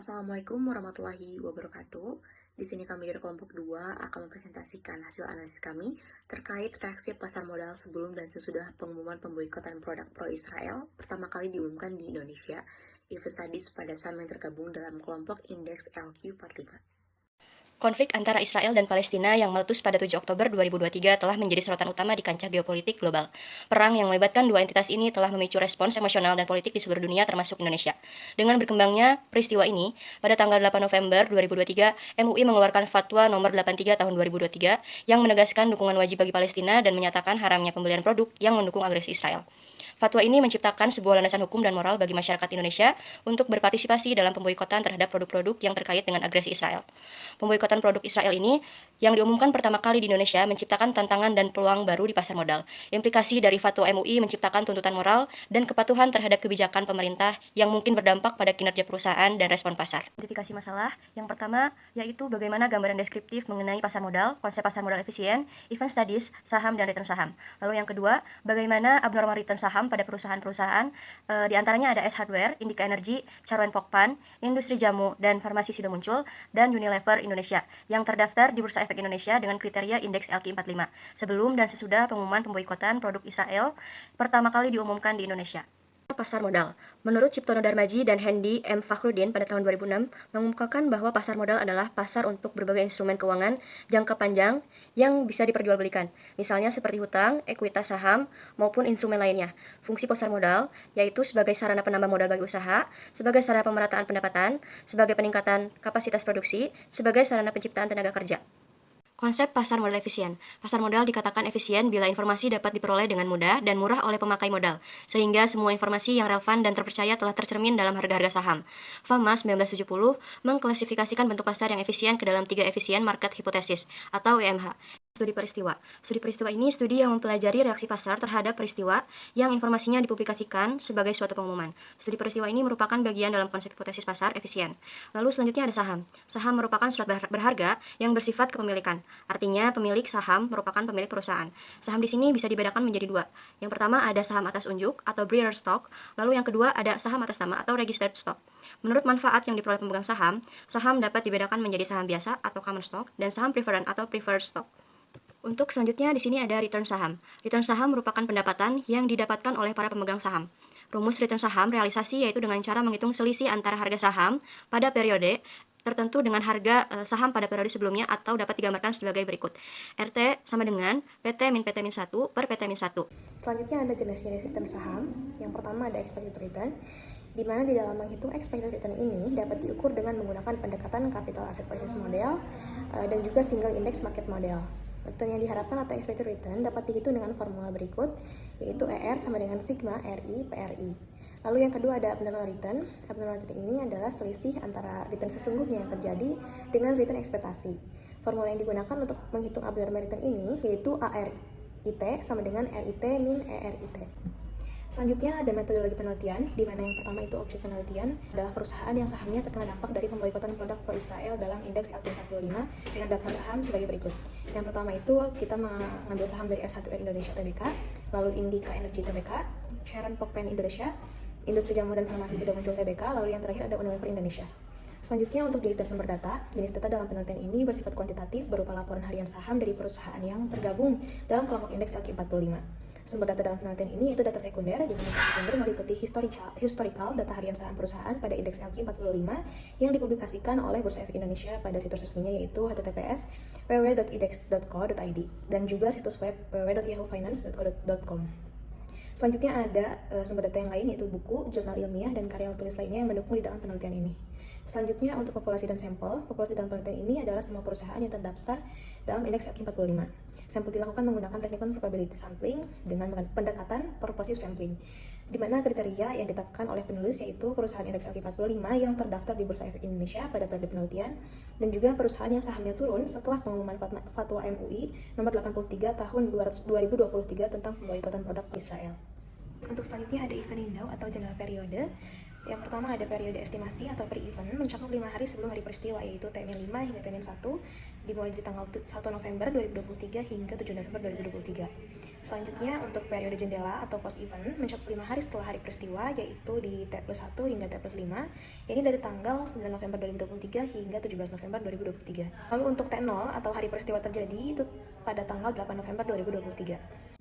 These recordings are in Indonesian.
Assalamualaikum warahmatullahi wabarakatuh. Di sini kami dari kelompok 2 akan mempresentasikan hasil analisis kami terkait reaksi pasar modal sebelum dan sesudah pengumuman pemboikotan produk pro-Israel pertama kali diumumkan di Indonesia, Event Studies pada saham yang tergabung dalam kelompok indeks LQ45. Konflik antara Israel dan Palestina yang meletus pada 7 Oktober 2023 telah menjadi sorotan utama di kancah geopolitik global. Perang yang melibatkan dua entitas ini telah memicu respons emosional dan politik di seluruh dunia termasuk Indonesia. Dengan berkembangnya peristiwa ini, pada tanggal 8 November 2023, MUI mengeluarkan Fatwa nomor 83 tahun 2023 yang menegaskan dukungan wajib bagi Palestina dan menyatakan haramnya pembelian produk yang mendukung agresi Israel. Fatwa ini menciptakan sebuah landasan hukum dan moral bagi masyarakat Indonesia untuk berpartisipasi dalam pemboikotan terhadap produk-produk yang terkait dengan agresi Israel. Pemboikotan produk Israel ini yang diumumkan pertama kali di Indonesia menciptakan tantangan dan peluang baru di pasar modal. Implikasi dari Fatwa MUI menciptakan tuntutan moral dan kepatuhan terhadap kebijakan pemerintah yang mungkin berdampak pada kinerja perusahaan dan respon pasar. Identifikasi masalah yang pertama yaitu bagaimana gambaran deskriptif mengenai pasar modal, konsep pasar modal efisien, event studies, saham dan return saham. Lalu yang kedua, bagaimana abnormal return saham pada perusahaan-perusahaan, di antaranya ada S Hardware, Indika Energy, Charwen Pokpan, Industri Jamu dan Farmasi Sido Muncul, dan Unilever Indonesia yang terdaftar di Bursa Efek Indonesia dengan kriteria indeks LQ45 sebelum dan sesudah pengumuman pemboikotan produk Israel pertama kali diumumkan di Indonesia. Pasar modal. Menurut Ciptono Darmaji dan Hendy M. Fakhrudin pada tahun 2006, mengungkapkan bahwa pasar modal adalah pasar untuk berbagai instrumen keuangan jangka panjang yang bisa diperjualbelikan, misalnya seperti hutang, ekuitas saham, maupun instrumen lainnya. Fungsi pasar modal yaitu sebagai sarana penambah modal bagi usaha, sebagai sarana pemerataan pendapatan, sebagai peningkatan kapasitas produksi, sebagai sarana penciptaan tenaga kerja. Konsep pasar modal efisien. Pasar modal dikatakan efisien bila informasi dapat diperoleh dengan mudah dan murah oleh pemakai modal, sehingga semua informasi yang relevan dan terpercaya telah tercermin dalam harga-harga saham. Fama 1970 mengklasifikasikan bentuk pasar yang efisien ke dalam 3 efisien market hypothesis atau EMH. Studi peristiwa. Studi peristiwa ini studi yang mempelajari reaksi pasar terhadap peristiwa yang informasinya dipublikasikan sebagai suatu pengumuman. Studi peristiwa ini merupakan bagian dalam konsep hipotesis pasar efisien. Lalu selanjutnya ada saham. Saham merupakan surat berharga yang bersifat kepemilikan. Artinya pemilik saham merupakan pemilik perusahaan. Saham di sini bisa dibedakan menjadi dua. Yang pertama ada saham atas unjuk atau bearer stock. Lalu yang kedua ada saham atas nama atau registered stock. Menurut manfaat yang diperoleh pemegang saham, saham dapat dibedakan menjadi saham biasa atau common stock dan saham preferred atau preferred stock. Untuk selanjutnya di sini ada return saham. Return saham merupakan pendapatan yang didapatkan oleh para pemegang saham. Rumus return saham realisasi yaitu dengan cara menghitung selisih antara harga saham pada periode tertentu dengan harga saham pada periode sebelumnya atau dapat digambarkan sebagai berikut. RT sama dengan PT min PT min 1 per PT min 1. Selanjutnya ada jenis-jenis return saham. Yang pertama ada expected return, di mana di dalam menghitung expected return ini dapat diukur dengan menggunakan pendekatan capital asset purchase model dan juga single index market model. Return yang diharapkan atau expected return dapat dihitung dengan formula berikut, yaitu ER sama dengan sigma RI PRI. Lalu yang kedua ada abnormal return. Abnormal return ini adalah selisih antara return sesungguhnya yang terjadi dengan return ekspektasi. Formula yang digunakan untuk menghitung abnormal return ini yaitu ARIT sama dengan RIT min ERIT. Selanjutnya ada metodologi penelitian, di mana yang pertama itu objek penelitian adalah perusahaan yang sahamnya terkena dampak dari pemboikotan produk pro-Israel dalam indeks LQ45 dengan daftar saham sebagai berikut. Yang pertama itu kita mengambil saham dari S Hardware Indonesia Tbk, lalu Indika Energy Tbk, Charwen Pokpan Indonesia, Industri Jamu dan Farmasi Sido Muncul Tbk, lalu yang terakhir ada Unilever Indonesia. Selanjutnya untuk jenis sumber data, jenis data dalam penelitian ini bersifat kuantitatif berupa laporan harian saham dari perusahaan yang tergabung dalam kelompok indeks LQ45. Sumber data dalam penelitian ini itu data sekunder, di mana data sekunder meliputi historical data harian saham perusahaan pada indeks LQ45 yang dipublikasikan oleh Bursa Efek Indonesia pada situs resminya yaitu https www.idex.co.id dan juga situs web www.yahoofinance.com. Selanjutnya ada sumber data yang lain yaitu buku, jurnal ilmiah, dan karya tulis lainnya yang mendukung di dalam penelitian ini. Selanjutnya untuk populasi dan sampel. Populasi dalam penelitian ini adalah semua perusahaan yang terdaftar dalam indeks LQ45. Sampel dilakukan menggunakan teknik probability sampling dengan pendekatan purposive sampling, di mana kriteria yang ditetapkan oleh penulis yaitu perusahaan indeks LQ45 yang terdaftar di Bursa Efek Indonesia pada periode penelitian dan juga perusahaan yang sahamnya turun setelah pengumuman Fatwa MUI nomor 83 tahun 2023 tentang pemboikotan produk Israel. Untuk selanjutnya ada event window atau jangka periode, Yang pertama ada periode estimasi atau pre-event mencakup 5 hari sebelum hari peristiwa, yaitu T-5 hingga T-1, dimulai dari tanggal 1 November 2023 hingga 7 November 2023. Selanjutnya untuk periode jendela atau post-event mencakup 5 hari setelah hari peristiwa, yaitu di T+1 hingga T+5, ini dari tanggal 9 November 2023 hingga 17 November 2023. Lalu untuk T0 atau hari peristiwa terjadi itu pada tanggal 8 November 2023.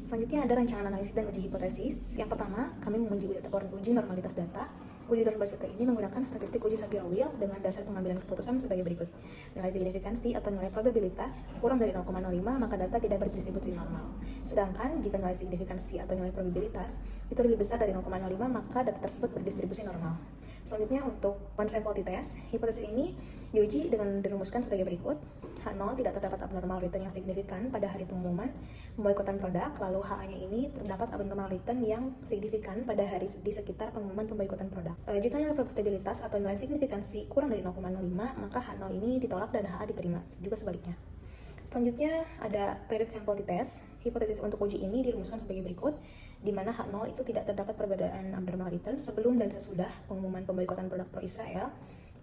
Selanjutnya ada rancangan analisis dan uji hipotesis. Yang pertama, kami menguji laporan uji normalitas data. Uji normalitas data ini menggunakan statistik uji Shapiro-Wilk dengan dasar pengambilan keputusan sebagai berikut. Nilai signifikansi atau nilai probabilitas kurang dari 0,05, maka data tidak berdistribusi normal. Sedangkan jika nilai signifikansi atau nilai probabilitas itu lebih besar dari 0,05, maka data tersebut berdistribusi normal. Selanjutnya untuk one sample t-test, hipotesis ini diuji dengan dirumuskan sebagai berikut. H0 tidak terdapat abnormal return yang signifikan pada hari pengumuman pemboikotan produk, lalu HA-nya ini terdapat abnormal return yang signifikan pada hari di sekitar pengumuman pemboikotan produk. Jika nilai probabilitas atau nilai signifikansi kurang dari 0,05, maka H0 ini ditolak dan HA diterima, juga sebaliknya. Selanjutnya ada paired sample t-test. Hipotesis untuk uji ini dirumuskan sebagai berikut, di mana H0 itu tidak terdapat perbedaan abnormal return sebelum dan sesudah pengumuman pemboikotan produk pro-Israel.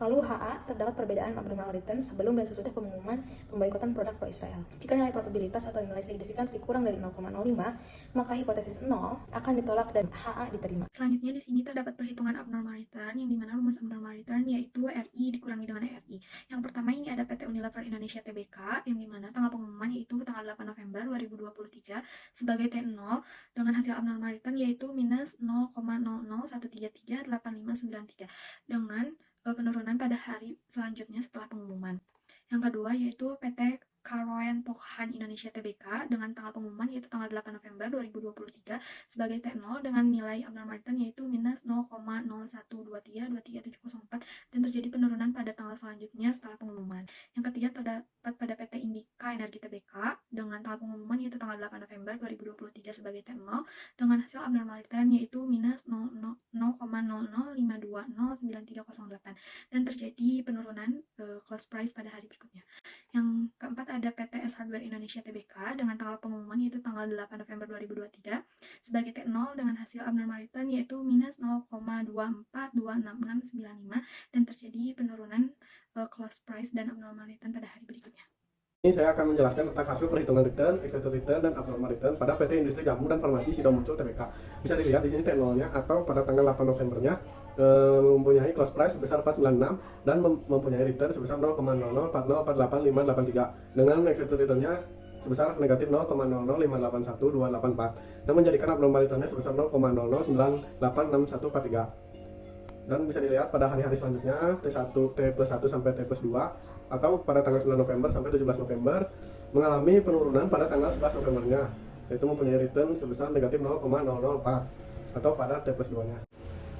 Lalu HA terdapat perbedaan abnormal return sebelum dan sesudah pengumuman pemboikotan produk pro-Israel. Jika nilai probabilitas atau nilai signifikansi kurang dari 0,05, maka hipotesis 0 akan ditolak dan HA diterima. Selanjutnya di sini terdapat perhitungan abnormal return, yang dimana rumus abnormal return yaitu RI dikurangi dengan RI. Yang pertama ini ada PT Unilever Indonesia Tbk, yang dimana tanggal pengumuman yaitu tanggal 8 November 2023 sebagai T0 dengan hasil abnormal return yaitu minus 0,001338,593 dengan penurunan pada hari selanjutnya setelah pengumuman. Yang kedua yaitu PT Karoen Pokhan Indonesia Tbk dengan tanggal pengumuman yaitu tanggal 8 November 2023 sebagai T0 dengan nilai abnormal return yaitu minus 0,012323,704 dan terjadi penurunan pada tanggal selanjutnya setelah pengumuman. Yang ketiga terdapat pada PT Indika Energi Tbk dengan tanggal pengumuman yaitu tanggal 8 November 2023 sebagai T0 dengan hasil abnormal return yaitu minus 0,005209,308 dan terjadi penurunan close price pada hari berikutnya. Yang keempat ada PT S Hardware Indonesia Tbk dengan tanggal pengumuman yaitu tanggal 8 November 2023 sebagai T0 dengan hasil abnormal return yaitu minus 0,242669,5 dan terjadi penurunan close price dan abnormal return pada hari berikutnya. Ini saya akan menjelaskan tentang hasil perhitungan return, expected return, dan abnormal return pada PT Industri Jamu dan Farmasi Sidomuncul Tbk. Bisa dilihat di sini T0-nya atau pada tanggal 8 Novembernya mempunyai close price sebesar 496 dan mempunyai return sebesar 0,004048,583 dengan expected return-nya sebesar negatif 0,00581284 yang menjadikan abnormal return-nya sebesar 0,00986143. Dan bisa dilihat pada hari-hari selanjutnya T1, T+1 sampai T+2 atau pada tanggal 9 November sampai 17 November mengalami penurunan pada tanggal 11 Novembernya, yaitu mempunyai return sebesar negatif 0,004 atau pada T+2-nya.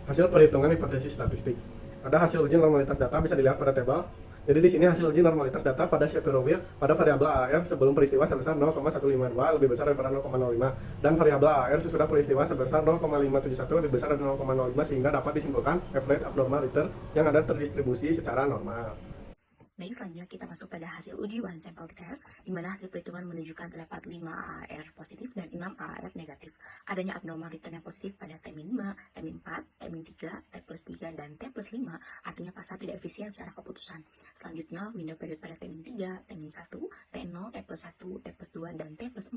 Hasil perhitungan hipotesis statistik. Ada hasil uji normalitas data bisa dilihat pada tabel. Jadi di sini hasil uji normalitas data pada Shapiro-Wilk pada variabel AR sebelum peristiwa sebesar 0,152 lebih besar daripada 0,05 dan variabel AR sesudah peristiwa sebesar 0,571 lebih besar dari 0,05 sehingga dapat disimpulkan F-rate abnormal return yang ada terdistribusi secara normal. Baik, selanjutnya kita masuk pada hasil uji one sample test, di mana hasil perhitungan menunjukkan terdapat 5 AAR positif dan 6 AAR negatif. Adanya abnormal return yang positif pada T-5, T-4, T-3, T+3, dan T+5, artinya pasar tidak efisien secara keputusan. Selanjutnya, window period pada T-3, T-1, T0, T+1, T+2, dan T+4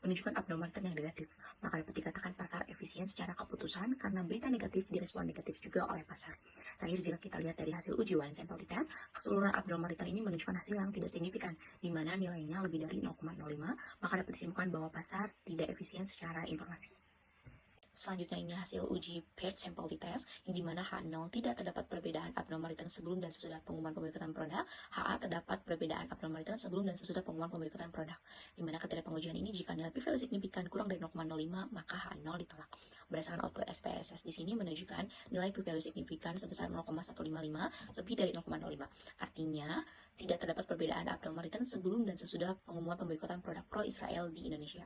menunjukkan abnormal return yang negatif. Maka dapat dikatakan pasar efisien secara keputusan karena berita negatif direspon negatif juga oleh pasar. Terakhir, jika kita lihat dari hasil uji one sample test, keseluruhan abnormal return ini menunjukkan hasil yang tidak signifikan, di mana nilainya lebih dari 0,05, maka dapat disimpulkan bahwa pasar tidak efisien secara informasi. Selanjutnya ini hasil uji paired sample test, yang dimana H0 tidak terdapat perbedaan abnormal return sebelum dan sesudah pengumuman pemboikotan produk, HA terdapat perbedaan abnormal return sebelum dan sesudah pengumuman pemboikotan produk, dimana kriteria pengujian ini jika nilai p-value signifikan kurang dari 0,05 maka H0 ditolak. Berdasarkan output SPSS di sini menunjukkan nilai p-value signifikan sebesar 0,155 lebih dari 0,05, artinya tidak terdapat perbedaan abnormal return sebelum dan sesudah pengumuman pemboikotan produk pro-Israel di Indonesia.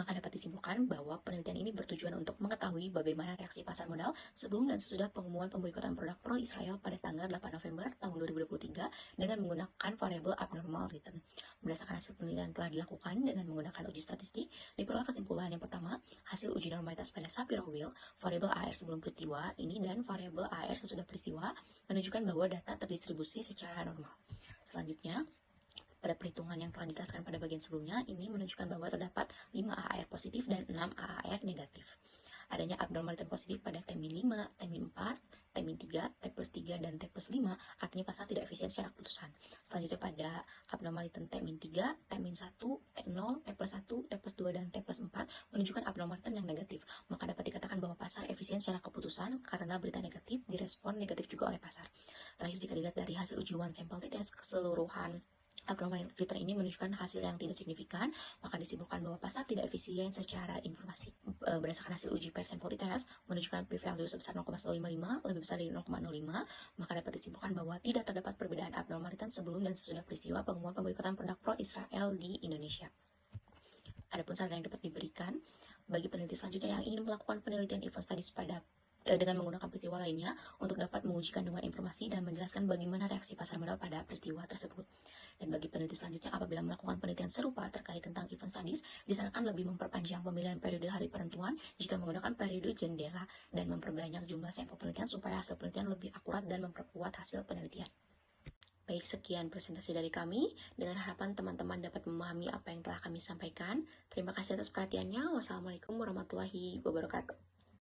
Maka dapat disimpulkan bahwa penelitian ini bertujuan untuk mengetahui bagaimana reaksi pasar modal sebelum dan sesudah pengumuman pemboikotan produk pro-Israel pada tanggal 8 November tahun 2023 dengan menggunakan variabel abnormal return. Berdasarkan hasil penelitian yang telah dilakukan dengan menggunakan uji statistik, diperoleh kesimpulan yang pertama, hasil uji normalitas pada Shapiro Wheel, variabel AR sebelum peristiwa ini dan variabel AR sesudah peristiwa menunjukkan bahwa data terdistribusi secara normal. Selanjutnya, pada perhitungan yang telah dijelaskan pada bagian sebelumnya, ini menunjukkan bahwa terdapat 5 AAR positif dan 6 AAR negatif. Adanya abnormal return positif pada T-5, T-4, T-3, T+3, dan T+5, artinya pasar tidak efisien secara keputusan. Selanjutnya pada abnormal return T-3, T-1, T0, T+1, T+2, dan T+4 menunjukkan abnormal return yang negatif. Maka dapat dikatakan bahwa pasar efisien secara keputusan karena berita negatif direspon negatif juga oleh pasar. Terakhir, jika dilihat dari hasil uji one sample t-test keseluruhan abnormal return ini menunjukkan hasil yang tidak signifikan, maka disimpulkan bahwa pasar tidak efisien secara informasi. Berdasarkan hasil uji per sample t-test menunjukkan p-value sebesar 0,155 lebih besar dari 0,05, maka dapat disimpulkan bahwa tidak terdapat perbedaan abnormal return sebelum dan sesudah peristiwa pengumuman pemboikotan produk pro-Israel di Indonesia. Adapun saran yang dapat diberikan bagi peneliti selanjutnya yang ingin melakukan penelitian event studies dengan menggunakan peristiwa lainnya untuk dapat menguji kandungan informasi dan menjelaskan bagaimana reaksi pasar modal pada peristiwa tersebut. Dan bagi peneliti selanjutnya, apabila melakukan penelitian serupa terkait tentang event studies, disarankan lebih memperpanjang pemilihan periode hari penentuan jika menggunakan periode jendela dan memperbanyak jumlah sampel penelitian supaya hasil penelitian lebih akurat dan memperkuat hasil penelitian. Baik, sekian presentasi dari kami. Dengan harapan teman-teman dapat memahami apa yang telah kami sampaikan. Terima kasih atas perhatiannya. Wassalamualaikum warahmatullahi wabarakatuh.